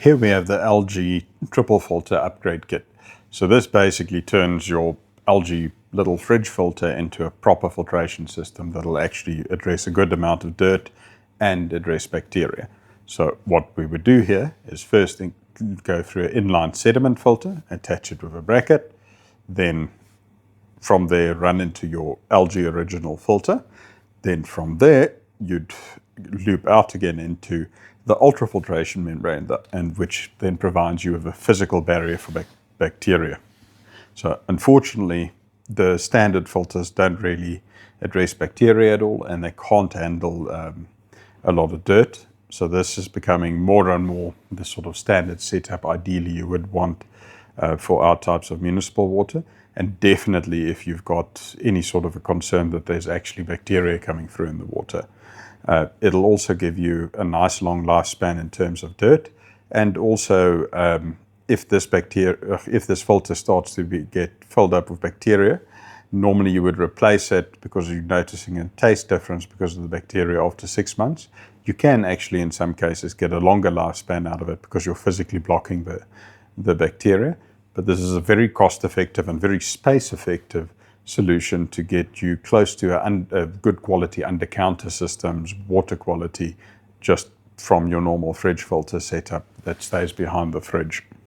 Here we have the LG triple filter upgrade kit. So this basically turns your LG little fridge filter into a proper filtration system that'll actually address a good amount of dirt and address bacteria. So what we would do here is first go through an inline sediment filter, attach it with a bracket, then from there run into your LG original filter. Then from there you'd loop out again into the ultrafiltration membrane, and which then provides you with a physical barrier for bacteria. So unfortunately, the standard filters don't really address bacteria at all, and they can't handle a lot of dirt. So this is becoming more and more the sort of standard setup ideally you would want for our types of municipal water. And definitely if you've got any sort of a concern that there's actually bacteria coming through in the water. It'll also give you a nice long lifespan in terms of dirt, and also if this filter starts to get filled up with bacteria, normally you would replace it because you're noticing a taste difference because of the bacteria after 6 months. You can actually in some cases get a longer lifespan out of it because you're physically blocking the bacteria. But this is a very cost-effective and very space-effective solution to get you close to a good quality under-counter systems, water quality, just from your normal fridge filter setup that stays behind the fridge.